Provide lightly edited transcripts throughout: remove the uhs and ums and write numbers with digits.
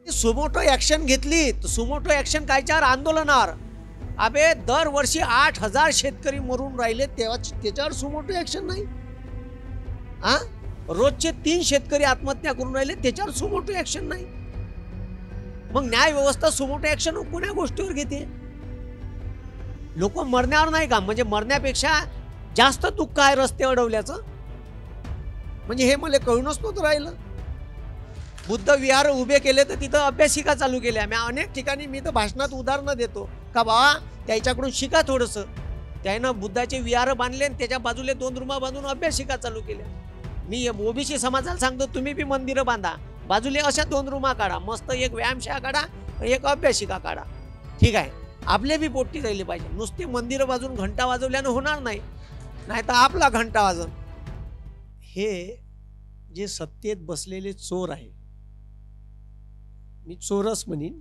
Suo motu action घेतली तर suo motu action कायच्यावर आंदोलनावर. अबे दरवर्षी 8,000 शेतकरी मरून राहिले तेव्हा त्याच्यावर सुमोटो ॲक्शन नाही. हा, रोजचे 3 शेतकरी आत्महत्या करून राहिले त्याच्यावर सुमोटो ॲक्शन नाही. मग न्याय व्यवस्था सुमोटो ॲक्शन कोण्या गोष्टीवर घेते? लोक मरण्यावर नाही का? म्हणजे मरण्यापेक्षा जास्त दुःख आहे रस्ते अडवल्याचं. म्हणजे हे मला कळूनच नव्हतं राहिलं. बुद्ध विहार उभे केले तर तिथं अभ्यासिका चालू केल्या. मी अनेक ठिकाणी मी तर भाषणात उदाहरणं देतो का बाबा त्याच्याकडून शिका थोडंसं. त्यानं बुद्धाचे विहार बांधले आणि त्याच्या बाजूला 2 रूमा बांधून अभ्यासिका चालू केल्या. मी ओबीसी समाजाला सांगतो तुम्ही बी मंदिरं बांधा, बाजूले अशा 2 रूमा काढा, मस्त एक व्यायामशाळा काढा, एक अभ्यासिका काढा. ठीक आहे, आपले बी पोट्टी राहिली पाहिजे. नुसती मंदिरं बाजून घंटा वाजवल्यानं होणार नाही, नाही तर आपला घंटा वाजन. हे जे सत्तेत बसलेले चोर आहे, मी चोरच म्हणीन,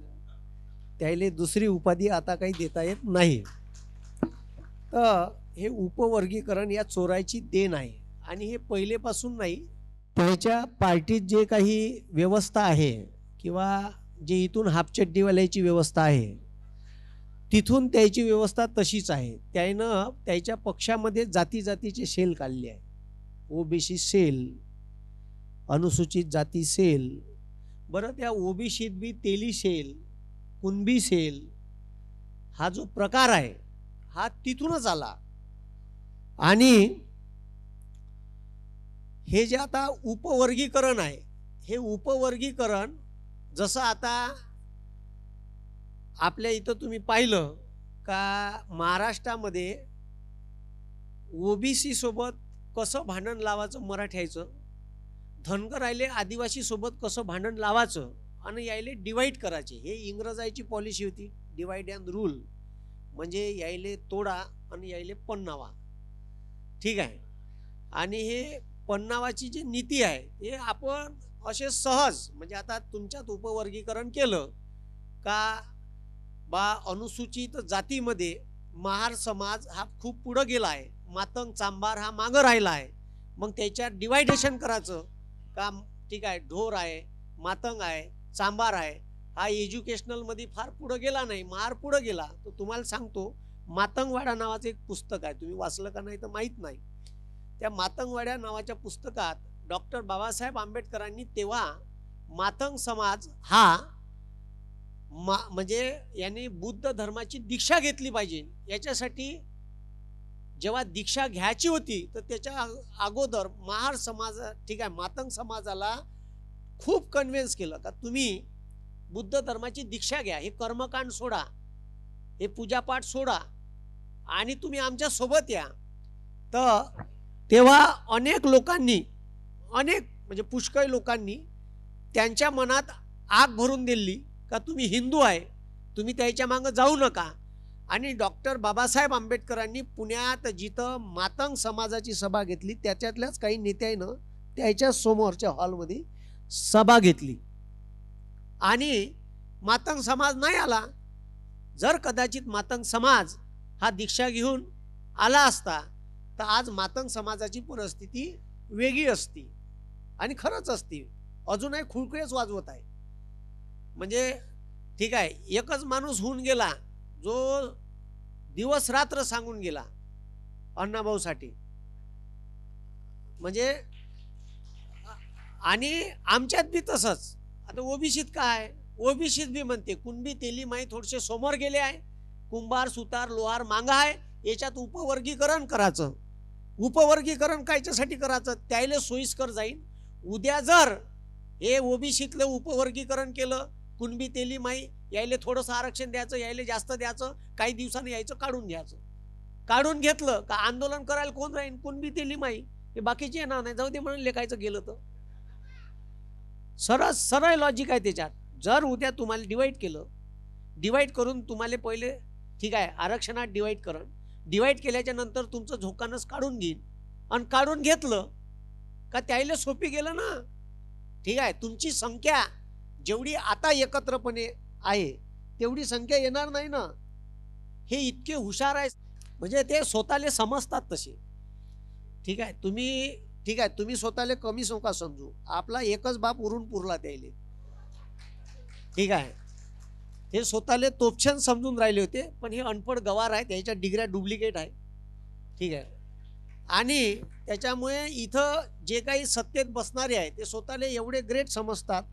त्याला दुसरी उपाधी आता काही देता येत नाही. तर हे उपवर्गीकरण या चोराची देण आहे. आणि हे पहिलेपासून नाही, त्याच्या पार्टीत जे काही व्यवस्था आहे किंवा जे इथून हापचड्डीवाल्याची व्यवस्था आहे तिथून त्याची व्यवस्था तशीच आहे. त्यानं त्याच्या पक्षामध्ये जाती जातीचे सेल काढले आहे. ओबीसी सेल, अनुसूचित जाती सेल. बरं, त्या ओबीसीत बी तेली सेल, कुणबी सेल हा जो प्रकार आहे हा तिथूनच आला. आणि हे जे आता उपवर्गीकरण आहे, हे उपवर्गीकरण जसं आता आपल्या इथं तुम्ही पाहिलं का महाराष्ट्रामध्ये ओबीसी सोबत कसं भांडण लावायचं मराठ्याचं, धनगर राहिले आदिवासी सोबत कसं भांडण लावायचं आणि यायले डिवाईड करायचे. हे इंग्रजाची पॉलिसी होती, डिवाईड अँड रूल. म्हणजे यायले तोडा आणि यायले पन्नावा. ठीक आहे. आणि हे पन्नावाची जी नीती आहे हे आपण असे सहज, म्हणजे आता तुमच्यात उपवर्गीकरण केलं का बा अनुसूचित जातीमध्ये महार समाज हा खूप पुढं गेला आहे, मातंग चांभार हा मागं राहिला आहे. मग त्याच्यात डिवायडेशन करायचं का? ठीक आहे, ढोर आहे, मातंग आहे, चांभार आहे, हा एज्युकेशनलमध्ये फार पुढं गेला नाही, महार पुढं गेला. तर तुम्हाला सांगतो, मातंगवाडा नावाचं एक पुस्तक आहे, तुम्ही वाचलं का नाही तर माहीत नाही. त्या मातंगवाड्या नावाच्या पुस्तकात डॉक्टर बाबासाहेब आंबेडकरांनी तेव्हा मातंग समाज हा म्हणजे यांनी बुद्ध धर्माची दीक्षा घेतली पाहिजे याच्यासाठी जेव्हा दीक्षा घ्यायची होती तर त्याच्या अगोदर महार समाज, ठीक आहे, मातंग समाजाला खूप कन्व्हिन्स केलं का तुम्ही बुद्ध धर्माची दीक्षा घ्या, हे कर्मकांड सोडा, हे पूजापाठ सोडा आणि तुम्ही आमच्या सोबत या. तर तेव्हा अनेक लोकांनी, अनेक म्हणजे पुष्कळ लोकांनी त्यांच्या मनात आग भरून दिली का तुम्ही हिंदू आहे, तुम्ही त्याच्या मागं जाऊ नका. आणि डॉक्टर बाबासाहेब आंबेडकरांनी पुण्यात जिथं मातंग समाजाची सभा घेतली त्याच्यातल्याच काही नेत्यानं त्याच्या समोरच्या हॉलमध्ये सभा घेतली आणि मातंग समाज नाही आला. जर कदाचित मातंग समाज हा दीक्षा घेऊन आला असता तर आज मातंग समाजाची परिस्थिती वेगळी असती आणि खरंच असती. अजूनही खुळखुळेच वाजवत आहे. म्हणजे ठीक आहे, एकच माणूस होऊन गेला जो दिवस रात्र सांगून गेला अण्णाभाऊसाठी. म्हणजे आणि आमच्यात बी तसंच. आता ओबीसीत काय, ओबीसीत बी म्हणते कुणबी तेली माई थोडेसे समोर गेले आहे, कुंभार सुतार लोहार मांगा आहे, याच्यात उपवर्गीकरण करायचं. उपवर्गीकरण कायच्यासाठी करायचं? त्याला सोयीस्कर जाईल. उद्या जर हे ओबीसीतलं उपवर्गीकरण केलं, कुणबी तेली माई यायले थोडंसं आरक्षण द्यायचं, यायले जास्त द्यायचं, काही दिवसांनी यायचं काढून घ्यायचं. काढून घेतलं का आंदोलन करायला कोण राहील? कुणबी तेली माई. हे बाकीचे येणार नाही, जाऊ दे म्हणून लेखायचं गेलं तर. सरळ सरळ लॉजिक आहे त्याच्यात. जर उद्या तुम्हाला डिवाईड केलं, डिवाईड करून तुम्हाला पहिले ठीक आहे आरक्षणात डिवाईड करण, डिवाईड केल्याच्या नंतर तुमचं झोकानच काढून घेईन आणि काढून घेतलं का त्याला सोपी गेलं ना. ठीक आहे, तुमची संख्या जेवढी आता एकत्रपणे आहे तेवढी संख्या येणार नाही ना. हे इतके हुशार आहे, म्हणजे ते स्वतःला समजतात तसे. ठीक आहे, तुम्ही स्वतःला कमी नका समजू. आपला एकच बाप उरून पुरला त्याले. ठीक आहे. हे स्वतःले तोपछन समजून राहिले होते, पण हे अनपढ गवार आहे, त्याच्या डिग्र्या डुप्लिकेट आहे. ठीक आहे. आणि त्याच्यामुळे इथं जे काही सत्तेत बसणारे आहे ते स्वतःला एवढे ग्रेट समजतात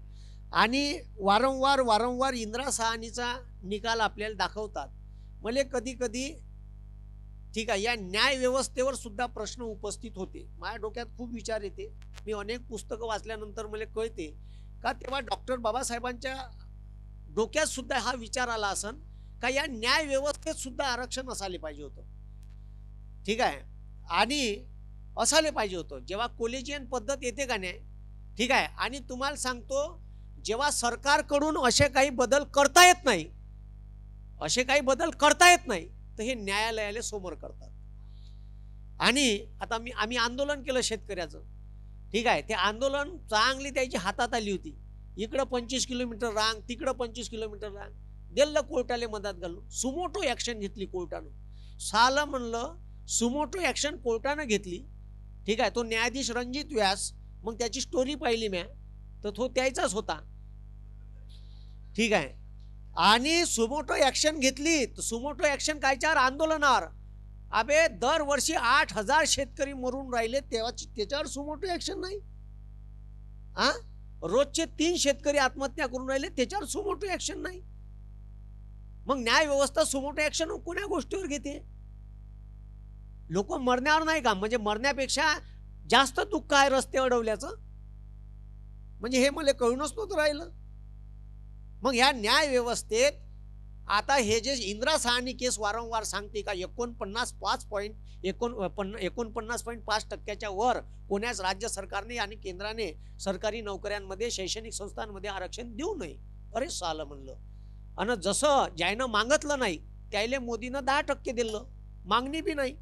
आणि वारंवार इंदिरा साहनीचा निकाल आपल्याला दाखवतात. मला कधी कधी ठीक आहे या न्याय व्यवस्थेवर सुद्धा प्रश्न उपस्थित होते. माझ्या डोक्यात खूप विचार येते. मी अनेक पुस्तकं वाचल्यानंतर मला कळते का तेव्हा डॉक्टर बाबासाहेबांच्या डोक्यात सुद्धा हा विचार आला असन का या न्याय व्यवस्थेत सुद्धा आरक्षण असायला पाहिजे होतं. ठीक आहे. आणि असायला पाहिजे होतं. जेव्हा कोलेजियन पद्धत येते का नाही, ठीक आहे, आणि तुम्हाला सांगतो जेव्हा सरकारकडून असे काही बदल करता येत नाही, तर हे न्यायालयाला समोर करतात. आणि आता आम्ही आंदोलन केलं शेतकऱ्याचं. ठीक आहे. ते आंदोलन चांगली त्याची हातात आली होती. इकडं 25 किलोमीटर रांग, तिकडं 25 किलोमीटर रांग, दिल्लं कोर्टाले मदत घालून सुमोटो ऍक्शन घेतली कोर्टानं. सालं म्हणलं सुमोटो ऍक्शन कोर्टानं घेतली. ठीक आहे. तो न्यायाधीश रणजित व्यास, मग त्याची स्टोरी पाहिली म्या, तर तो त्याचाच होता. ठीक आहे. आणि सुमोटो ऍक्शन घेतली, तर सुमोटो ऍक्शन कायच्यावर? आंदोलनावर. अबे दरवर्षी 8,000 शेतकरी मरून राहिले, तेव्हा त्याच्यावर सुमोटो ऍक्शन नाही. रोजचे 3 शेतकरी आत्महत्या करून राहिले, त्याच्यावर सुमोटो ऍक्शन नाही. मग न्याय व्यवस्था सुमोटो ऍक्शन कोण्या गोष्टीवर घेते? लोक मरण्यावर नाही का? म्हणजे मरण्यापेक्षा जास्त दुःख आहे रस्ते अडवल्याचं. म्हणजे हे मला कळूनच नव्हतं राहिलं. मग या न्याय व्यवस्थेत आता हे जे इंदिरा साहनी केस वारंवार सांगते का 49.5% वर कोण्याच राज्य सरकारने आणि केंद्राने सरकारी नोकऱ्यांमध्ये शैक्षणिक संस्थांमध्ये आरक्षण देऊ नये. अरे सालं म्हणलं. आणि जसं ज्यानं मागितलं नाही त्याला मोदीनं 10% दिलं. मागणी बी नाही,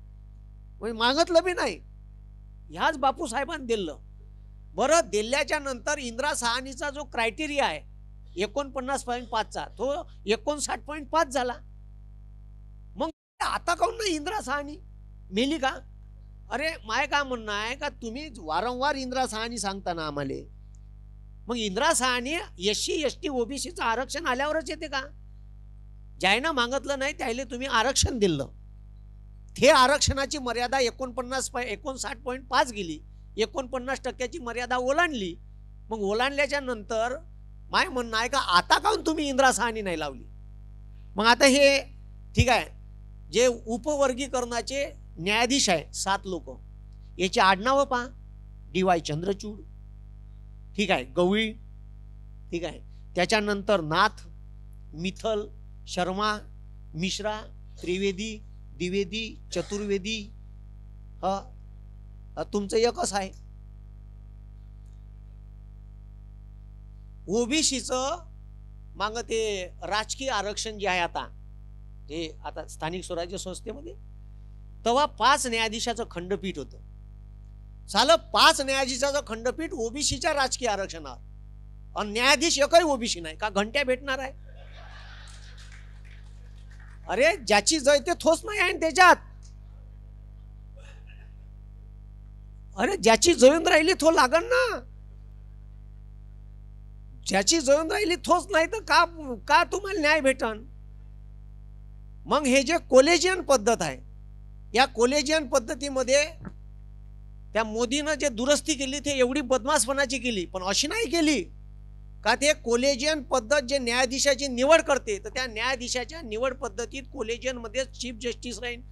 मागितलं बी नाही, ह्याच बापू साहेबांनी दिलं. बरं, दिल्याच्या नंतर इंदिरा साहनीचा जो क्रायटेरिया आहे 49.5चा तो 59.5 झाला. मग आता काऊन नाही इंदिरा साहनी मेली का? अरे माय काय म्हणणं आहे का तुम्ही वारंवार इंदिरा साहनी सांगताना आम्हाला, मग इंदिरा साहनी SC ST OBCचं आरक्षण आल्यावरच येते का? ज्यानं मागितलं नाही त्याला तुम्ही आरक्षण दिलं. हे आरक्षणाची मर्यादा 59.5 गेली, 49% मर्यादा ओलांडली. मग ओलांडल्याच्या नंतर माय म्हणणं आहे का आता काऊन तुम्ही इंदिरा साहनी नाही लावली? मग आता हे ठीक आहे, जे उपवर्गीकरणाचे न्यायाधीश आहे 7 लोक, याची आडनावं पहा. DY चंद्रचूड, ठीक आहे, गवळी, ठीक आहे, त्याच्यानंतर नाथ, मिथल, शर्मा, मिश्रा, त्रिवेदी, द्विवेदी, चतुर्वेदी. तुमचं एकच आहे. ओबीसीचं माग ते राजकीय आरक्षण जे आहे आता स्थानिक स्वराज्य संस्थेमध्ये, तेव्हा 5 न्यायाधीशाचं खंडपीठ होतं. सालं 5 न्यायाधीशाचं खंडपीठ ओबीसीच्या राजकीय आरक्षणावर, आणि न्यायाधीश एकही ओबीसी नाही. का घंट्या भेटणार आहे? अरे ज्याची जय ते थोस नाही आहे त्याच्यात. अरे ज्याची जळून राहिली थो लागन ना. ज्याची जळून राहिली थोच नाही तर का तुम्हाला न्याय भेटन? मग हे जे कोलेजियन पद्धत आहे, या कोलेजियन पद्धतीमध्ये त्या मोदीनं जे दुरुस्ती केली ते एवढी बदमाशपणाची केली, पण अशी नाही केली का ते कोलेजियन पद्धत जे न्यायाधीशाची निवड करते, तर त्या न्यायाधीशाच्या निवड पद्धतीत कोलेजियन मध्ये चीफ जस्टिस राहील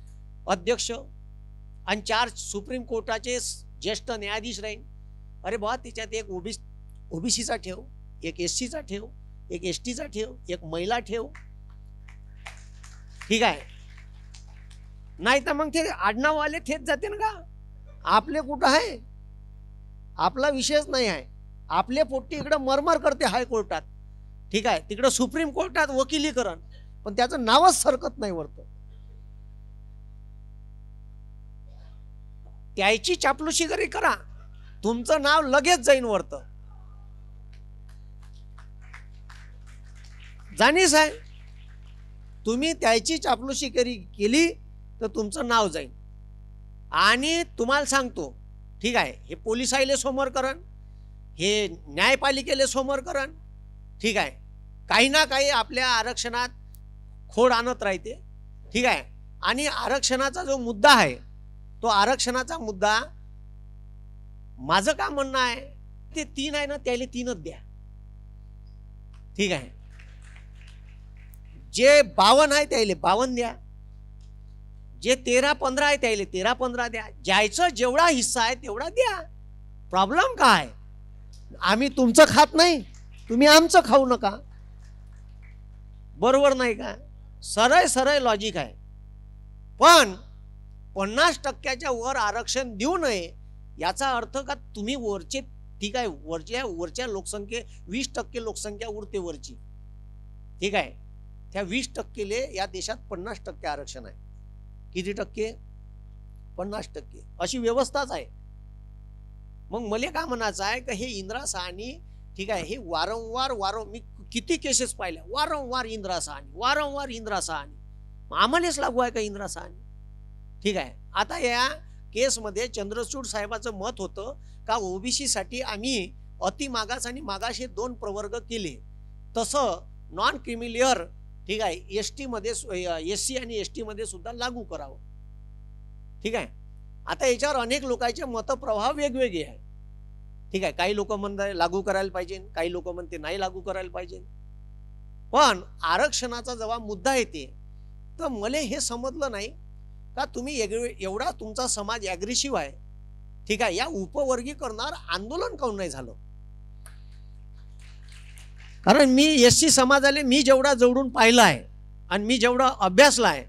अध्यक्ष, आणि 4 सुप्रीम कोर्टाचे ज्येष्ठ न्यायाधीश राहील. अरे बा, त्याच्यात एक ओबीसीचा ठेव, एक SCचा ठेव, एक STचा ठेव, एक महिला ठेव. ठीक आहे. नाही तर मग ते आडनाववाले थेट जाते ना का? आपले कुठं आहे? आपला विषयच नाही आहे. आपले पोट्टी इकडे मरमर करते हायकोर्टात. ठीक आहे, तिकडे सुप्रीम कोर्टात वकिलीकरण, पण त्याचं नावच सरकत नाही वरतं. त्याची चापलुशी जरी करा, तुमचं नाव लगेच जाईन वरतं. जाणीस आहे, तुम्ही त्याची चापलुशी केली तर तुमचं नाव जाईल. आणि तुम्हाला सांगतो, ठीक आहे, हे पोलिसाईले समोर करण, हे न्यायपालिकेले समोर करण, ठीक आहे, काही ना काही आपल्या आरक्षणात खोड आणत राहते, ठीक आहे. आणि आरक्षणाचा जो मुद्दा आहे, तो आरक्षणाचा मुद्दा माझं काय म्हणणं आहे, ते 3 आहे ना, त्याला 3च द्या, ठीक आहे. जे 52 आहे त्याला 52 द्या, जे 13-15 आहे त्याला 13-15 द्या. ज्याचा जेवढा हिस्सा आहे तेवढा द्या. प्रॉब्लेम काय? आम्ही तुमचं खात नाही, तुम्ही आमचं खाऊ नका. बरोबर नाही का? सरळ सरळ लॉजिक आहे. पण 50% वर आरक्षण देऊ नये याचा अर्थ का तुम्ही वरचे, ठीक आहे, वरच्या लोकसंख्ये 20% लोकसंख्या उरते वरची, ठीक आहे. त्या 20%ले या देशात 50% आरक्षण आहे. किती टक्के? 50%. अशी व्यवस्थाच आहे. मग मला काय म्हणायचं आहे का हे इंदिरा साहनी, ठीक आहे, हे वारंवार मी किती केसेस पाहिल्या, वारंवार इंदिरा साहनी, आम्हालाच लागू आहे का इंदिरा साहनी, ठीक आहे. आता या केसमध्ये चंद्रचूड साहेबाचं मत होतं का ओबीसी साठी आम्ही अति मागास आणि मागास हे 2 प्रवर्ग केले, तसं नॉन क्रिमिलियर, ठीक आहे, एसटी मध्ये, एससी आणि एसटी मध्ये सुद्धा लागू करावं, ठीक आहे. आता याच्यावर अनेक लोकांचे मतप्रवाह वेगवेगळे आहे, ठीक आहे. काही लोक म्हणतात लागू करायला पाहिजे, काही लोक म्हणते नाही लागू करायला पाहिजे. पण आरक्षणाचा जेव्हा मुद्दा येते तर मला हे समजलं नाही का तुम्ही एवढा तुमचा समाज ॲग्रेसिव्ह आहे, ठीक आहे, या उपवर्गीकरणावर आंदोलन काऊन नाही झालं? कारण मी एससी समाजाला मी जेवढा जवळून पाहिलं आहे आणि मी जेवढा अभ्यासला आहे,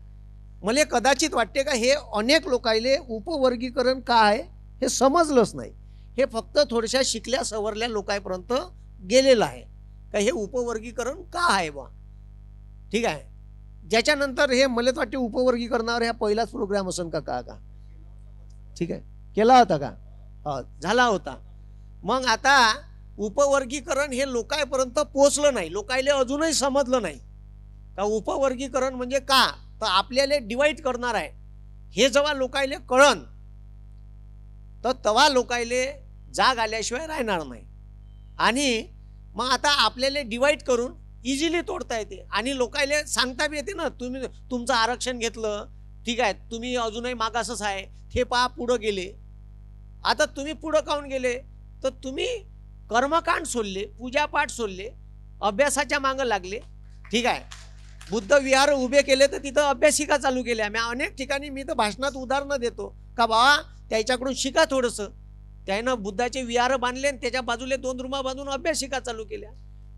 मला कदाचित वाटते का हे अनेक लोकांले उपवर्गीकरण काय हे समजलंच नाही. हे फक्त थोड्याशा शिकल्या सवरल्या लोकांपर्यंत गेलेलं आहे का हे उपवर्गीकरण का आहे बा, ठीक आहे. ज्याच्यानंतर हे मला वाटते उपवर्गीकरणावर ह्या पहिलाच प्रोग्राम असेल का, ठीक आहे, केला होता का? झाला होता. मग आता उपवर्गीकरण हे लोकांपर्यंत पोहोचलं नाही, लोकांना अजूनही समजलं नाही का उपवर्गीकरण म्हणजे का, तर आपल्याला डिवाइड करणार आहे. हे जेव्हा लोकांना कळन तर तेव्हा लोकांना जाग आल्याशिवाय राहणार नाही. आणि मग आता आपल्याला डिवाइड करून इझिली तोडता येते आणि लोकांना सांगता बी येते ना, तुम्ही तुमचं आरक्षण घेतलं, ठीक आहे, तुम्ही अजूनही मागासच आहे, ते पहा पुढं गेले. आता तुम्ही पुढं काऊन गेले तर तुम्ही कर्मकांड सोडले, पूजापाठ सोडले, अभ्यासाच्या मागं लागले, ठीक आहे. बुद्ध विहार उभे केले तर तिथं अभ्यासिका चालू केल्या. मी अनेक ठिकाणी मी तर भाषणात उदाहरणं देतो का बाबा त्याच्याकडून शिका थोडंसं. त्यानं बुद्धाचे विहार बांधले आणि त्याच्या बाजूला 2 रूमा बांधून अभ्यासिका चालू केल्या.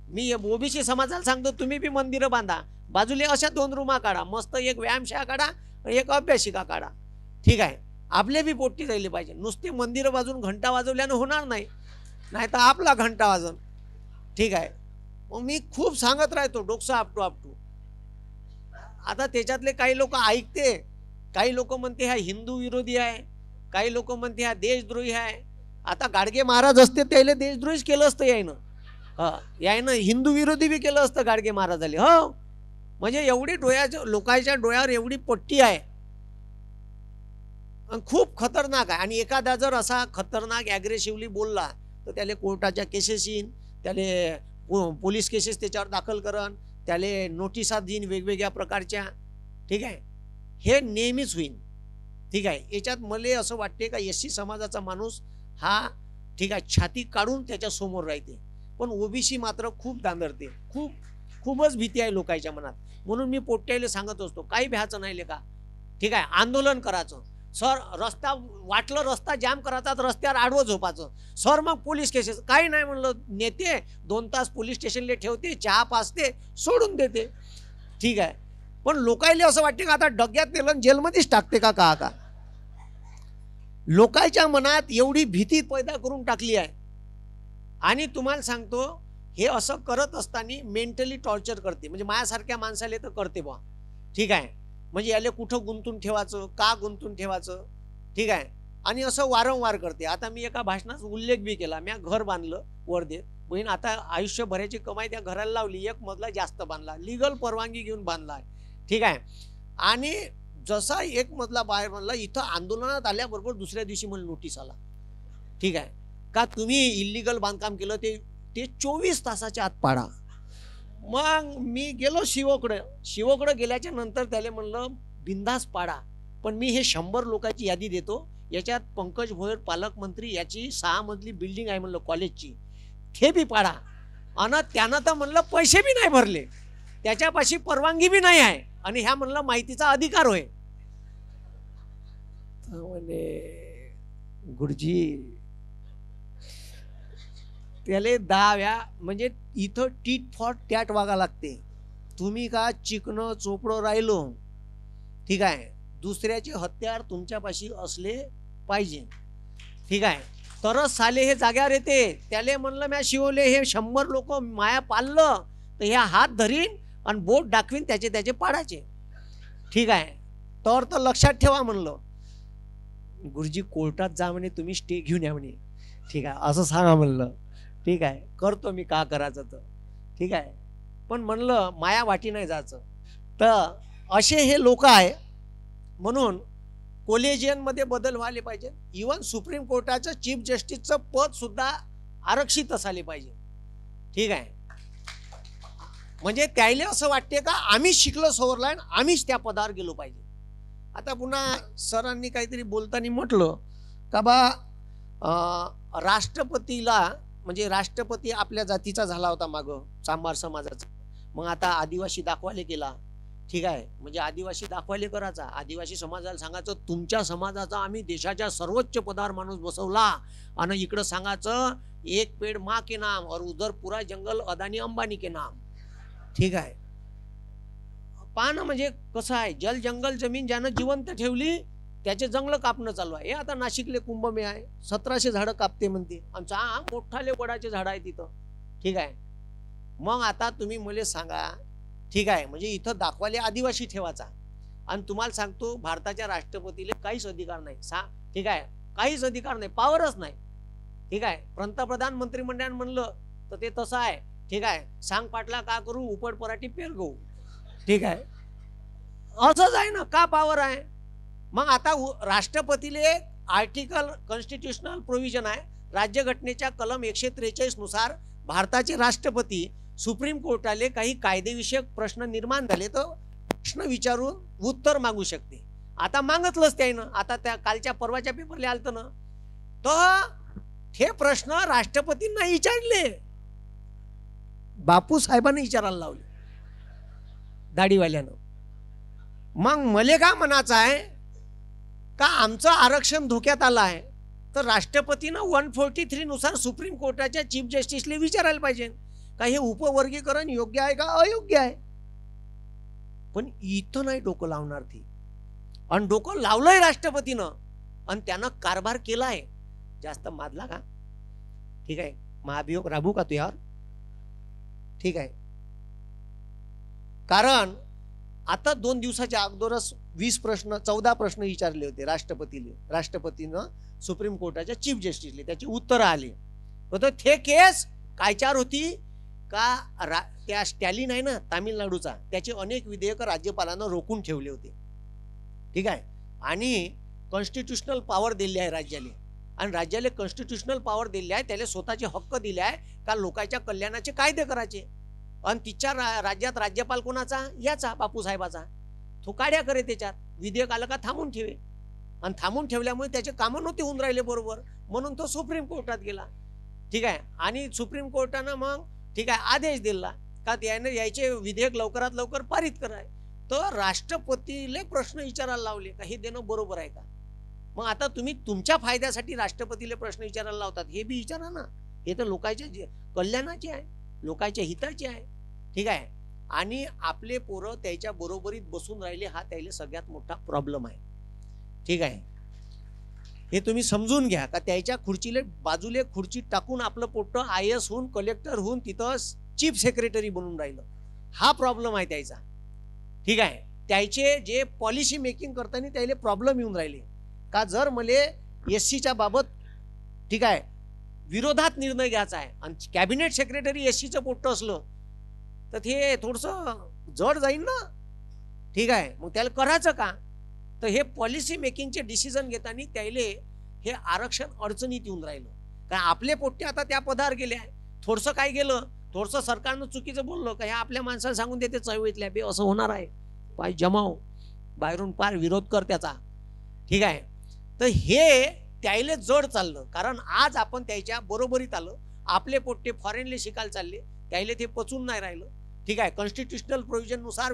मी ओबीसी समाजाला सांगतो तुम्ही बी मंदिरं बांधा, बाजूला अशा 2 रूमा काढा, मस्त एक व्यायामशाळा काढा, एक अभ्यासिका काढा, ठीक आहे. आपले बी पोट्टी राहिले पाहिजे. नुसते मंदिरं बाजून घंटा वाजवल्यानं होणार नाही, नाही तर आपला घंटा वाजन, ठीक आहे. मग मी खूप सांगत राहतो डोकसा आपटू. आता त्याच्यातले काही लोक ऐकते, काही लोक म्हणते हा हिंदू विरोधी आहे, काही लोक म्हणते हा देशद्रोही आहे. आता गाडगे महाराज असते त्याला देशद्रोहीच केलं असतं यायनं हिंदू विरोधी बी केलं असतं गाडगे महाराजाले. हो, म्हणजे एवढी लोकांच्या डोळ्यावर एवढी पट्टी आहे, खूप खतरनाक आहे. आणि एखादा जर असा खतरनाक ॲग्रेसिव्हली बोलला तर त्याला कोर्टाच्या केसेस येईन, त्याला पोलीस केसेस त्याच्यावर दाखल करण, त्याला नोटिसा देईन वेगवेगळ्या प्रकारच्या, ठीक आहे. हे नेहमीच होईल, ठीक आहे. याच्यात मला असं वाटते का एससी समाजाचा माणूस हा, ठीक आहे, छाती काढून त्याच्या समोर राहते. पण ओबीसी मात्र खूप दांदरते, खूपच भीती आहे लोकांच्या मनात. म्हणून मी पोट्ट्याला सांगत असतो काही भ्यायचं नाही लेका, ठीक आहे, आंदोलन करायचं. सर रस्ता वाटलं रस्ता जाम करायचा तर रस्त्यावर आडवं झोपायचं. सर मग पोलीस केसेस काही नाही म्हणलं, नेते 2 तास पोलीस स्टेशनला ठेवते, चहा पाजते, सोडून देते, ठीक आहे. पण लोकांना असं वाटते का आता डग्यात नेलं जेलमध्येच टाकते का. लोकांच्या मनात एवढी भीती पैदा करून टाकली आहे. आणि तुम्हाला सांगतो हे असं करत असताना मेंटली टॉर्चर करते, म्हणजे माझ्यासारख्या माणसाला तर करते बा, ठीक आहे. म्हणजे याला कुठं गुंतून ठेवायचं, का गुंतून ठेवायचं, ठीक आहे. आणि असं वारंवार करते. आता मी एका भाषणात उल्लेख बी केला, मी घर बांधलं वर्धेत, बहीण आता आयुष्यभराची कमाई त्या घराला लावली, 1 मजला जास्त बांधला, लिगल परवानगी घेऊन बांधला आहे, ठीक आहे. आणि जसा 1 मजला बाहेर बांधला, इथं आंदोलनात आल्याबरोबर दुसऱ्या दिवशी मला नोटीस आला, ठीक आहे, का तुम्ही इल्लीगल बांधकाम केलं ते 24 तासाच्या आत पाडा. मग मी गेलो शिवकडे गेल्याच्या नंतर त्याला म्हणलं बिंदास पाडा, पण मी हे 100 लोकांची यादी देतो, याच्यात पंकज भोयर पालकमंत्री याची 6 मजली बिल्डिंग आहे म्हणलं कॉलेजची, ते बी पाडा. आणि त्यानं तर म्हणलं पैसे बी नाही भरले, त्याच्यापाशी परवानगी बी नाही आहे, आणि ह्या म्हणलं माहितीचा अधिकार होय. म्हणे गुरुजी त्याले 10 वेळा म्हणजे इथं टीट फॉर टॅट वागा लागते. तुम्ही का चिकणं चोपडं राहिलो, ठीक आहे, दुसऱ्याचे हत्यार तुमच्यापाशी असले पाहिजे, ठीक आहे, तरच साले हे जाग्यावर येते. त्याले म्हणलं म्या शिवले हे 100 लोक माया पाळलं तर ह्या हात धरीन आणि बोट दाखवीन त्याचे पाडायचे, ठीक आहे, तर लक्षात ठेवा म्हणलं. गुरुजी कोर्टात जा म्हणे, तुम्ही स्टे घेऊन या म्हणे, ठीक आहे, असं सांगा म्हणलं, ठीक आहे, करतो मी का करायचं तर, ठीक आहे, पण म्हणलं माया वाटी नाही जायचं. तर असे हे लोक आहे. म्हणून कोलेजियनमध्ये बदल व्हायला पाहिजे. इवन सुप्रीम कोर्टाचं चीफ जस्टिसचं पद सुद्धा आरक्षित असायला पाहिजे, ठीक आहे. म्हणजे त्याला असं वाटते का आम्हीच शिकलो सवरलाय, आम्हीच त्या पदावर गेलो पाहिजे. आता पुन्हा सरांनी काहीतरी बोलताना म्हटलं का बा राष्ट्रपतीला, म्हणजे राष्ट्रपती आपल्या जातीचा झाला होता मागं, चांभार समाजाचा, मग आता आदिवासी दाखवायला गेला, ठीक आहे, म्हणजे आदिवासी दाखवायला करायचा, आदिवासी समाजाला सांगायचं तुमच्या समाजाचा आम्ही देशाच्या सर्वोच्च पदावर माणूस बसवला, आणि इकडं सांगायचं एक पेड़ माँ के नाम और उधर पूरा जंगल अदानी अंबानी के नाम, ठीक आहे. पहा ना, म्हणजे कसं आहे, जल जंगल जमीन ज्यानं जिवंत ठेवली त्याचे जंगल कापणं चालू आहे. हे आता नाशिकले कुंभमेळ आहे, 1700 झाडं कापते म्हणते, आमचा हा मोठाले वडाचे झाड आहे तिथं, ठीक आहे. मग आता तुम्ही मला सांगा, ठीक आहे, म्हणजे इथं दाखवायला आदिवासी ठेवायचा, आणि तुम्हाला सांगतो भारताच्या राष्ट्रपतीला काहीच अधिकार नाही, ठीक आहे, काहीच अधिकार नाही, पावरच नाही, ठीक आहे. पंतप्रधान मंत्रिमंडळानं म्हणलं तर ते तसं आहे, ठीक आहे, सांग पाटला का करू उपड पराठी पेर गहू, ठीक आहे, असंच आहे ना, का पावर आहे. मग आता राष्ट्रपतीले आर्टिकल कॉन्स्टिट्यूशनल प्रोव्हिजन आहे, राज्यघटनेच्या कलम 143 नुसार भारताचे राष्ट्रपती सुप्रीम कोर्टाले काही कायदेविषयक प्रश्न निर्माण झाले तर प्रश्न विचारून उत्तर मागू शकते. आता मागितलंच त्यानं, आता त्या कालच्या परवाच्या पेपरला आलतं ना, तर हे प्रश्न राष्ट्रपतींना विचारले, बापू साहेबांना विचारायला लावले दाढीवाल्यानं. मग मले का म्हणायचं आहे का आमचं आरक्षण धोक्यात आलं आहे, तर राष्ट्रपतीनं 143 नुसार सुप्रीम कोर्टाच्या चीफ जस्टिसले विचारायला पाहिजे का हे उपवर्गीकरण योग्य आहे का अयोग्य आहे. पण इथं नाही डोकं लावणार ती, आणि डोकं लावलंय राष्ट्रपतीनं, आणि त्यानं कारभार केलाय. जास्त माजला का, ठीक आहे, महाभियोग राबू का तू यार, ठीक आहे. कारण आता 2 दिवसाच्या अगोदरच 14 प्रश्न विचारले होते राष्ट्रपतीनं सुप्रीम कोर्टाच्या चीफ जस्टिसले, त्याची उत्तर आली. ते केस कायच्यावर होती का त्या स्टॅलिन आहे ना तामिळनाडूचा, त्याचे अनेक विधेयक राज्यपालानं रोखून ठेवले होते, ठीक आहे, आणि कॉन्स्टिट्यूशनल पॉवर दिली आहे राज्याला, आणि राज्याला कॉन्स्टिट्यूशनल पॉवर दिली आहे, त्याला स्वतःचे हक्क दिले आहे का लोकांच्या कल्याणाचे कायदे करायचे. आणि तिच्या राज्यात राज्यपाल कोणाचा, याचा बापू साहेबाचा, तो काड्या करे त्याच्यात, विधेयक आलं का थांबून ठेवे, आणि थांबून ठेवल्यामुळे त्याचे कामं नव्हते होऊन राहिले बरोबर, म्हणून तो सुप्रीम कोर्टात गेला, ठीक आहे. आणि सुप्रीम कोर्टानं मग ठीक आहे आदेश दिला का त्याने यायचे विधेयक लवकरात लवकर पारित कराय. तर राष्ट्रपतीले प्रश्न विचारायला लावले का हे देणं बरोबर आहे का. मग आता तुम्ही तुमच्या फायद्यासाठी राष्ट्रपतीले प्रश्न विचारायला लावतात, हे बी विचारा ना, हे तर लोकांच्या कल्याणाचे आहे, लोकांच्या हिताचे आहे, ठीक आहे. आणि आपले पोरं त्याच्या बरोबरीत बसून राहिले, हा त्याला सगळ्यात मोठा प्रॉब्लेम आहे, ठीक आहे. हे तुम्ही समजून घ्या का त्याच्या खुर्चीले बाजूले खुर्ची टाकून आपलं पोट्ट IAS होऊन कलेक्टर होऊन तिथं चीफ सेक्रेटरी बनून राहिलं, हा प्रॉब्लेम आहे त्याचा, ठीक आहे. त्याचे जे पॉलिसी मेकिंग करताना त्याला प्रॉब्लेम येऊन राहिले का जर मले SCच्या बाबत ठीक आहे विरोधात निर्णय घ्यायचा आहे आणि कॅबिनेट सेक्रेटरी SCचं पोट्ट असलं तर ते थोडंसं जड जाईल ना, ठीक आहे. मग त्याला करायचं का, तर हे पॉलिसी मेकिंगचे डिसिजन घेताना त्याले हे आरक्षण अडचणीत येऊन राहिलं, कारण आपले पोट्टे आता त्या पदावर गेले आहे, थोडंसं काय गेलं थोडंसं सरकारनं चुकीचं बोललं का ह्या आपल्या माणसाला सांगून देते चळवळीतल्या बे असं होणार आहे, पाय जमाव, बाहेरून पार विरोध कर त्याचा, ठीक आहे. तर हे त्याला जड चाललं, कारण आज आपण त्याच्या बरोबरीत आलं. आपले पोट्टे फॉरेनले शिकायला चालले, त्याला ते पचून नाही राहिलं, ठीक आहे. कॉन्स्टिट्युशनल प्रोव्हिजन नुसार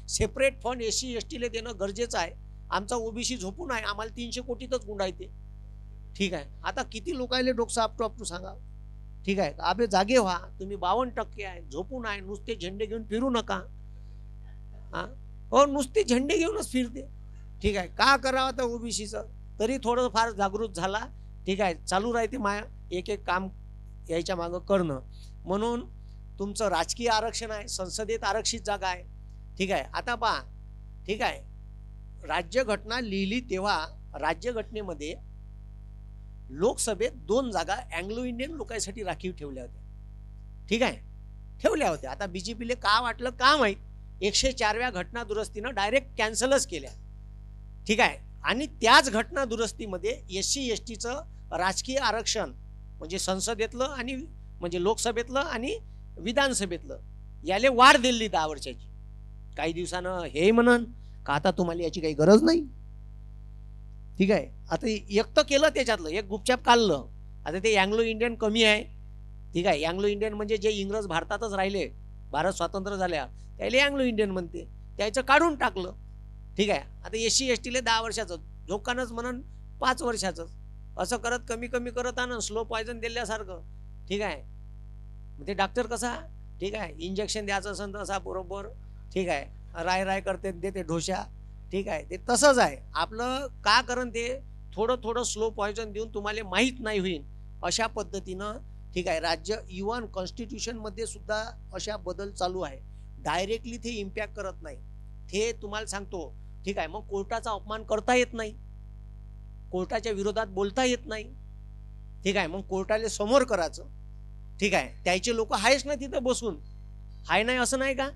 सेपरेट फंड SC STला देणं गरजेचं आहे. आमचा ओबीसी झोपून आहे, आम्हाला 300 कोटीतच गुंडायते, ठीक आहे. आता किती लोकायले डोकं आपटू आपटू सांगा, ठीक आहे. अबे जागे व्हा, तुम्ही 52% आहे, झोपून आहे, नुसते झेंडे घेऊन फिरू नका. हा, हो, नुसते झेंडे घेऊनच फिरते, ठीक आहे. का करावं आता ओबीसीचं, तरी थोडं फार जागृत झाला, ठीक आहे. चालू राहते माया एक एक काम यायच्या मागं करणं. म्हणून तुमचं राजकीय आरक्षण आहे, संसदेत आरक्षित जागा आहे, ठीक आहे. आता पहा, ठीक आहे, राज्यघटना लिहिली तेव्हा राज्यघटनेमध्ये लोकसभेत 2 जागा अँग्लो इंडियन लोकांसाठी राखीव ठेवल्या होत्या, ठीक आहे, ठेवल्या होत्या. आता BJPला का वाटलं का माहीत, 104व्या घटना दुरुस्तीनं डायरेक्ट कॅन्सलच केल्या, ठीक आहे. आणि त्याच घटना दुरुस्तीमध्ये SC STचं राजकीय आरक्षण म्हणजे संसदेतलं आणि म्हणजे लोकसभेतलं आणि विधानसभेतलं याले वाढ दिली 10 वर्षाची. काही दिवसानं हे म्हणन का आता तुम्हाला याची काही गरज नाही, ठीक आहे. आता एक तर केलं त्याच्यातलं एक गुपचाप काढलं. आता ते अँग्लो इंडियन कमी आहे, ठीक आहे. अँग्लो इंडियन म्हणजे जे इंग्रज भारतातच राहिले, भारत स्वतंत्र झाल्या त्याला अँग्लो इंडियन म्हणते, त्याचं काढून टाकलं, ठीक आहे. आता SC STले 10 वर्षाचं, लोकांनाच म्हणून 5 वर्षाचं, असं करत कमी कमी करत आणून स्लो पॉयझन दिल्यासारखं, ठीक आहे. ते डॉक्टर कसा, ठीक आहे, इंजेक्शन द्यायचं असेल तर असा बरोबर, ठीक आहे, राय राय करते देते ढोशा, ठीक आहे. ते तसंच आहे आपलं. का कारण ते थोडं थोडं स्लो पॉयझन देऊन तुम्हाला माहीत नाही होईल अशा पद्धतीनं, ठीक आहे. राज्य इव्हन कॉन्स्टिट्यूशनमध्ये सुद्धा अशा बदल चालू आहे. डायरेक्टली ते इम्पॅक्ट करत नाही, ते तुम्हाला सांगतो, ठीक आहे. मग कोर्टाचा अपमान करता येत नाही, कोर्टाच्या विरोधात बोलता येत नाही, ठीक आहे. मग कोर्टाला समोर करायचं, ठीक आहे. त्याचे लोक आहेच ना तिथं बसून, हाय नाही असं नाही का,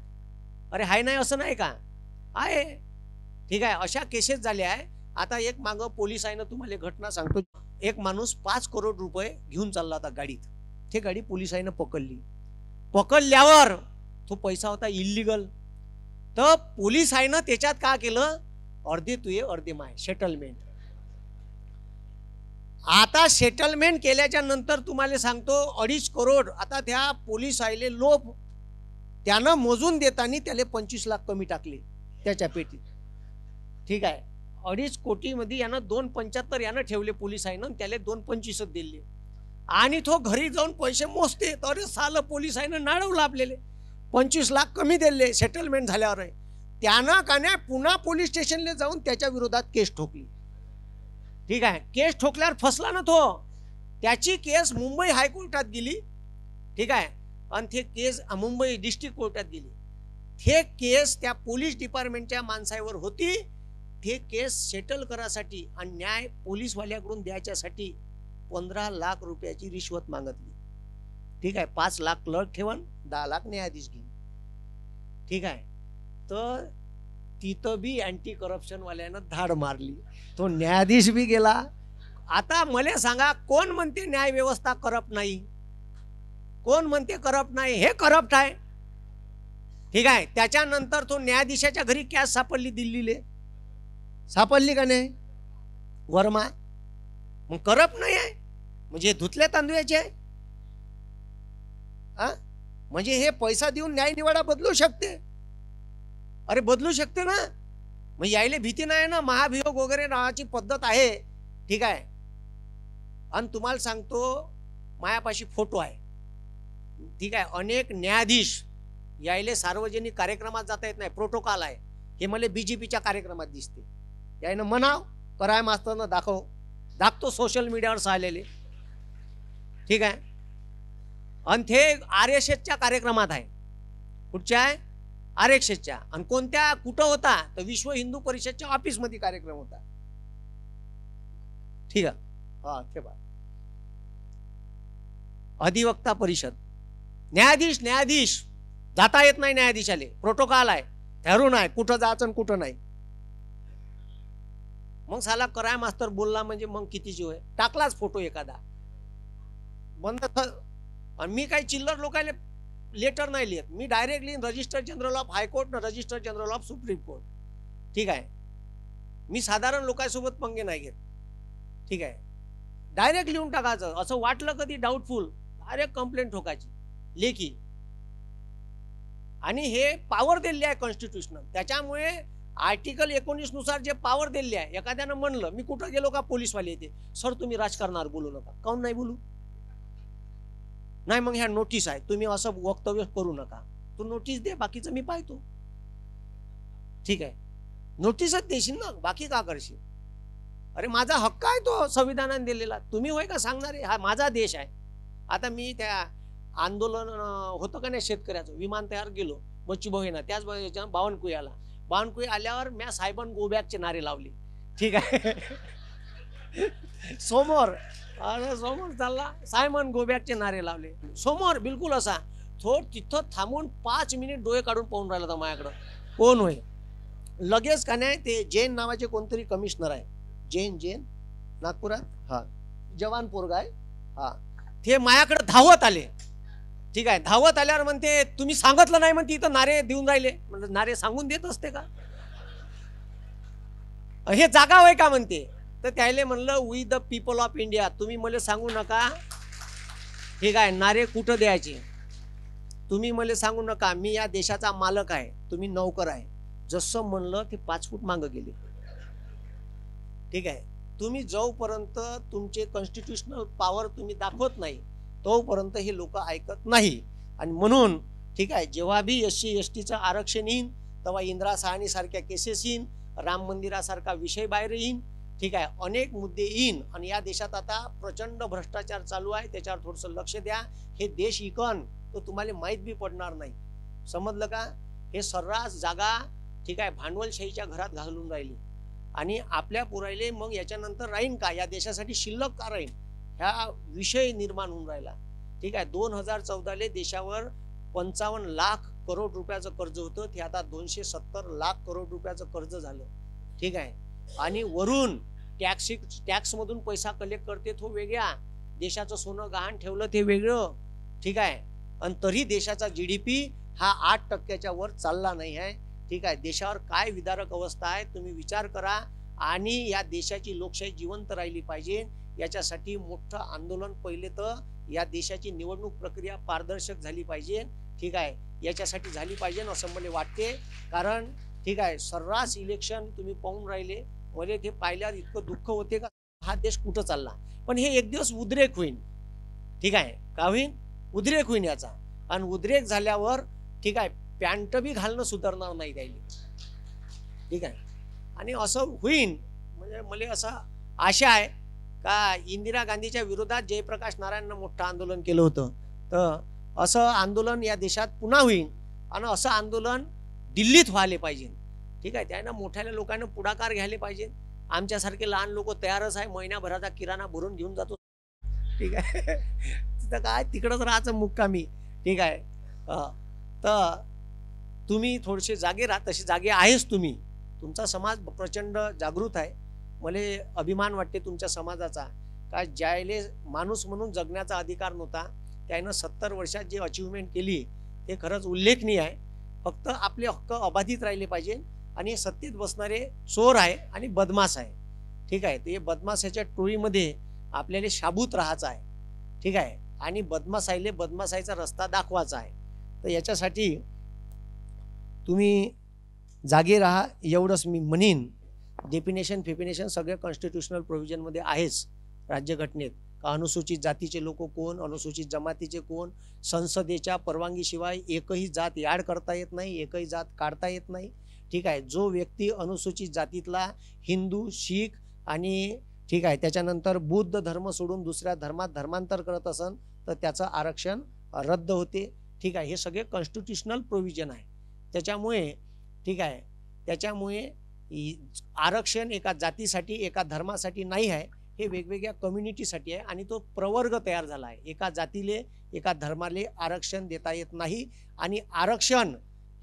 अरे हाय नाही असं नाही का, आहे, ठीक आहे. अशा केसेस झाल्या आहे. आता एक मागं पोलिसांना तुम्हाला घटना सांगतो, एक माणूस 5 करोड रुपये घेऊन चालला होता गाडीत, ते गाडी पोलिसांना पकडली. पकडल्यावर तो पैसा होता इल्लीगल, तर पोलिसांना त्याच्यात का केलं, अर्धे तुये अर्धे माय, सेटलमेंट. आता सेटलमेंट केल्याच्या नंतर तुम्हाला सांगतो 2.5 करोड आता त्या पोलीस आले लोभ, त्यानं मोजून देताना त्याला 25 लाख कमी टाकले त्याच्या पेटीत, ठीक आहे. 2.5 कोटी मध्ये यानं 2.75 यानं ठेवले पोलिसांना, त्याला 2.25 दिले. आणि तो घरी जाऊन पैसे मोजते तर साल पोलिसांना नाडवलं आपल्याला, 25 लाख कमी दिले सेटलमेंट झाल्यावर. त्यानं का नाही पुन्हा पोलीस स्टेशनला जाऊन त्याच्या विरोधात केस ठोकली, ठीक आहे. केस ठोकल्यावर फसला ना तो, त्याची केस मुंबई हायकोर्टात गेली, ठीक आहे. आणि ते केस मुंबई डिस्ट्रिक्ट कोर्टात गेली. ते केस त्या पोलीस डिपार्टमेंटच्या माणसावर होती. ते केस सेटल करासाठी आणि न्याय पोलीसवाल्याकडून द्यायच्यासाठी 15 लाख रुपयाची रिश्वत मागितली, ठीक आहे. 5 लाख क्लर्क ठेवून 10 लाख न्यायाधीश घेऊन, ठीक आहे. तर तिथं बी अँटी करप्शन वाल्यानं धाड मारली, तो न्यायाधीश बी गेला. आता मला सांगा कोण म्हणते न्याय व्यवस्था करप्ट नाही, कोण म्हणते करप्ट नाही, हे करप्ट आहे, ठीक आहे. त्याच्यानंतर तो न्यायाधीशाच्या घरी कॅश सापडली, दिल्लीले सापडली का नाही वर्मा, मग करप्ट नाही आहे म्हणजे धुतल्या तांदूळाचे आहे, म्हणजे हे पैसा देऊन न्याय निवाडा बदलू शकते, अरे बदलू शकते ना. मग यायला भीती नाही ना, महाभियोग वगैरे नावाची पद्धत आहे, ठीक आहे. आणि तुम्हाला सांगतो मायापाशी फोटो आहे, ठीक आहे. अनेक न्यायाधीश यायले सार्वजनिक कार्यक्रमात जाता येत नाही, प्रोटोकॉल आहे. हे मला BJPच्या कार्यक्रमात दिसते, यायनं म्हणाव कराय मास्तरनं दाखतो सोशल मीडियावर आलेले, ठीक आहे. आणि ते RSSच्या कार्यक्रमात आहे, कुठच्या आहे RSSच्या. आणि कोणत्या कुठं होता तर विश्व हिंदू परिषदच्या ऑफिसमध्ये कार्यक्रम होता, ठीक आहे. हा ते बा अधिवक्ता परिषद, न्यायाधीश जाता येत नाही, न्यायाधीशाले प्रोटोकॉल आहे, ठरून आहे कुठं जायचं आणि कुठं नाही. मग साला कराय मास्तर बोलला म्हणजे मग किती जीव आहे, टाकलाच फोटो एखादा बंद. आणि मी काही चिल्लर लोकायले लेटर नाही लिहित मी, directly register general of high court ना register general of supreme court. ठीक आहे, मी साधारण लोकांसोबत पंगे नाही घेत. ठीक आहे, डायरेक्ट लिहून टाकायचं. असं वाटलं कधी डाऊटफुल, डायरेक्ट कंप्लेंट ठोकायची लेखी. आणि हे पॉवर दिली आहे कॉन्स्टिट्यूशनल. त्याच्यामुळे आर्टिकल 19 नुसार जे पॉवर दिली आहे, एखाद्यानं म्हणलं मी कुठं गेलो का पोलीसवाले येते, सर तुम्ही राजकारणावर बोलू नका. काऊन नाही बोलू? नाही मग ह्या नोटीस आहे, तुम्ही असं वक्तव्य करू नका. तू नोटीस दे, बाकीचं मी पाहतो. ठीक आहे, नोटीसच देशील ना, बाकी का करशील? अरे माझा हक्क आहे तो संविधानाने दिलेला. तुम्ही होय का सांगणारे? हा माझा देश आहे. आता मी त्या आंदोलन होतं का नाही शेतकऱ्याचं, विमान तयार गेलो बच्चूभाऊ ना, त्याच बावनकुळी आला. बावनकुळी आल्यावर मी साहेबांना गो बॅकचे नारे लावले. ठीक आहे समोर समोर चालला सायमन गो बॅकचे नारे लावले समोर, बिलकुल असा. तिथं थांबून 5 मिनिट डोळे काढून पाहून राहिला होता माझ्याकडं, कोण होय. लगेच का नाही ते जैन नावाचे कोणतरी कमिशनर आहे, जैन नागपुरात, हा जवान पोरगा आहे, हा ते माझ्याकडे धावत आले. ठीक आहे, धावत आल्यावर म्हणते तुम्ही सांगितलं नाही म्हणते इथं नारे देऊन राहिले. म्हणजे नारे सांगून देत असते का? हे जागा होय का म्हणते. तर त्याला म्हणलं we the people of India, तुम्ही मला सांगू नका हे काय नारे कुठं द्यायचे, तुम्ही मला सांगू नका. मी या देशाचा मालक आहे, तुम्ही नौकर आहे. जसं म्हणलं ते 5 फूट मागं गेले. ठीक आहे, तुम्ही जोपर्यंत तुमचे कॉन्स्टिट्यूशनल पॉवर तुम्ही दाखवत नाही तोपर्यंत हे लोक ऐकत नाही. आणि म्हणून ठीक आहे, जेव्हा बी SC STचं आरक्षण येईन तेव्हा इंदिरा साहनी सारख्या केसेस येईन, राम मंदिरासारखा विषय बाहेर येईन. ठीक आहे, अनेक मुद्दे येईन. आणि या देशात आता प्रचंड भ्रष्टाचार चालू आहे, त्याच्यावर थोडंसं लक्ष द्या. हे देश इकन तो तुम्हाला माहीत बी पडणार नाही. समजलं का? हे सर्रास जागा ठीक आहे भांडवलशाहीच्या घरात घालून राहिली. आणि आपल्या पुरायले मग याच्यानंतर राहीन का, या देशासाठी शिल्लक का राहीन, ह्या विषय निर्माण होऊन राहिला. ठीक आहे, 2014 देशावर 55 लाख करोड रुपयाचं कर्ज होतं, ते आता 270 लाख करोड रुपयाचं कर्ज झालं. ठीक आहे, आणि वरून टॅक्स मधून पैसा कलेक्ट करते तो वेगळा, देशाचं सोनं गहाण ठेवलं ते वेगळं. ठीक आहे, आणि तरी देशाचा GDP हा 8% वर चालला नाही आहे. ठीक आहे, देशावर काय विदारक अवस्था आहे तुम्ही विचार करा. आणि या देशाची लोकशाही जिवंत राहिली पाहिजे, याच्यासाठी मोठं आंदोलन. पहिले तर या देशाची निवडणूक प्रक्रिया पारदर्शक झाली पाहिजे. ठीक आहे, याच्यासाठी झाली पाहिजे असं मला वाटते. कारण ठीक आहे, सर्रास इलेक्शन तुम्ही पाहून राहिले, मला ते पाहिल्यावर इतकं दुःख होते का हा देश कुठं चालला. पण हे एक दिवस उद्रेक होईल. ठीक आहे, का होईल? उद्रेक होईल याचा. आणि उद्रेक झाल्यावर ठीक आहे पॅन्ट बी घालणं सुधारणार नाही द्यायला. ठीक आहे, आणि असं होईल म्हणजे मला असं आशा आहे का इंदिरा गांधीच्या विरोधात जयप्रकाश नारायणनं मोठं आंदोलन केलं होतं, तर असं आंदोलन या देशात पुन्हा होईल. आणि असं आंदोलन दिल्लीत व्हायला पाहिजे. ठीक आहे, त्यानं मोठ्या लोकांना पुढाकार घ्यायला पाहिजे. आमच्यासारखे लहान लोक तयारच आहे, महिन्याभराचा किराणा भरून घेऊन जातो. ठीक आहे तिथं काय तिकडंच राहायचं मुक्कामी. ठीक आहे, तर तुम्ही थोडेसे जागे राहा, तसे जागे आहेच तुम्ही. तुमचा समाज प्रचंड जागृत आहे. मला अभिमान वाटते तुमच्या समाजाचा, का ज्याले माणूस म्हणून जगण्याचा अधिकार नव्हता त्यानं 70 वर्षात जे अचिव्हमेंट केली ते खरंच उल्लेखनीय आहे. फक्त आपले हक्क अबाधित राहिले पाहिजे. आणि सत्तेत बसणारे चोर आहे आणि बदमाश आहे. ठीक आहे, ते बदमाशाच्या टोळीमध्ये आपल्याला शाबूत राहायचं आहे. ठीक आहे, आणि बदमाशाचा रस्ता दाखवायचा आहे. तर याच्यासाठी तुम्ही जागे राहा, एवढंच मी म्हणीन. डेफिनेशन सगळे कॉन्स्टिट्यूशनल प्रोव्हिजनमध्ये आहेच राज्यघटनेत, का अनुसूचित जातीचे लोक कोण, अनुसूचित जमातीचे कोण, संसदेच्या परवानगीशिवाय एकही जात ॲड करता येत नाही, एकही जात काढता येत नाही. ठीक आहे, जो व्यक्ती अनुसूचित जातीतला हिंदू, शीख आणि ठीक आहे त्याच्यानंतर बुद्ध धर्म सोडून दुसऱ्या धर्मात धर्मांतर करत असन तर त्याचं आरक्षण रद्द होते. ठीक आहे, हे सगळे कॉन्स्टिट्यूशनल प्रोव्हिजन आहे. त्याच्यामुळे ठीक आहे, त्याच्यामुळे आरक्षण एका जातीसाठी एका धर्मासाठी नाही आहे, हे वेगवेगळ्या कम्युनिटीसाठी आहे. आणि तो प्रवर्ग तयार झाला आहे. एका जातीले एका धर्माले आरक्षण देता येत नाही. आणि आरक्षण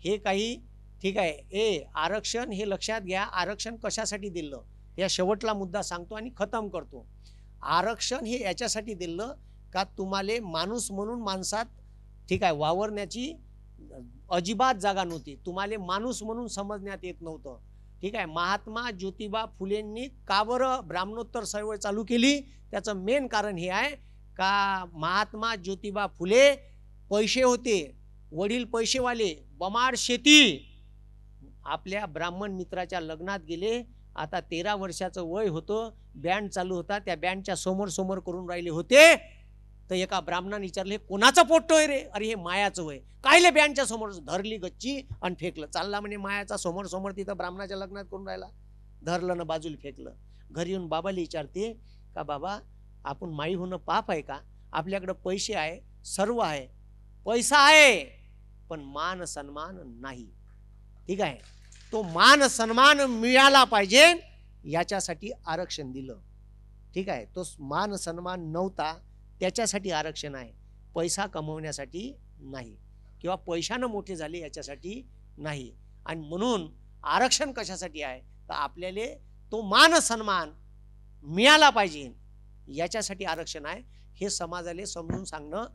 हे काही ठीक आहे, आरक्षण हे लक्षात घ्या, आरक्षण कशासाठी दिलं या शेवटला मुद्दा सांगतो आणि खतम करतो. आरक्षण हे याच्यासाठी दिलं का तुम्हाला माणूस म्हणून माणसात ठीक आहे, वावरण्याची अजिबात जागा नव्हती, तुम्हाला माणूस म्हणून समजण्यात येत नव्हतं. ठीक आहे, महात्मा ज्योतिबा फुलेंनी का बरं ब्राह्मणोत्तर चळवळ चालू केली? त्याचं मेन कारण हे आहे का महात्मा ज्योतिबा फुले पैसे होते, वडील पैसेवाले, बमाड शेती. आपल्या ब्राह्मण मित्राच्या लग्नात गेले, आता 13 वर्षाचं वय होतं, बँड चालू होता, त्या बँडच्या समोर समोर करून राहिले होते. तर एका ब्राह्मणाने विचारले, कोणाचं पोट्टोय रे? अरे हे मायाचं वय. कायले बँडच्या समोर? धरली गच्ची आणि फेकलं. चालला म्हणे मायाचा समोर समोर, तिथं ब्राह्मणाच्या लग्नात करून राहिला. धरलं ना बाजूला फेकलं. घरी येऊन बाबाला विचारते का बाबा आपण माई होणं पाप आहे का? आपल्याकडे पैसे आहे, सर्व आहे, पैसा आहे, पण मान सन्मान नाही. ठीक आहे, तो मान सन्मान मिळाला पाहिजे याच्यासाठी आरक्षण दिलं. ठीक आहे, तो मान सन्मान नव्हता त्याच्यासाठी आरक्षण आहे, पैसा कमवण्यासाठी नाही किंवा पैशानं मोठे झाले याच्यासाठी नाही. आणि म्हणून आरक्षण कशासाठी आहे तर आपल्याला तो मान सन्मान मिळाला पाहिजे याच्यासाठी आरक्षण आहे. हे समाजाला समजून सांगणं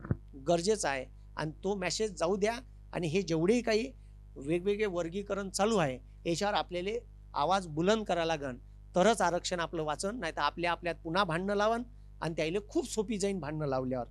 गरजेचं आहे आणि तो मेसेज जाऊ द्या. आणि हे जेवढेही काही वेगवेगळे वर्गीकरण चालू आहे याच्यावर आपल्याला आवाज बुलंद करायला लागन, तरच आरक्षण आपलं वाचन, नाही तर आपल्या आपल्यात पुन्हा भांडणं लावन आणि त्याला खूप सोपी जाईन भांडणं लावल्यावर.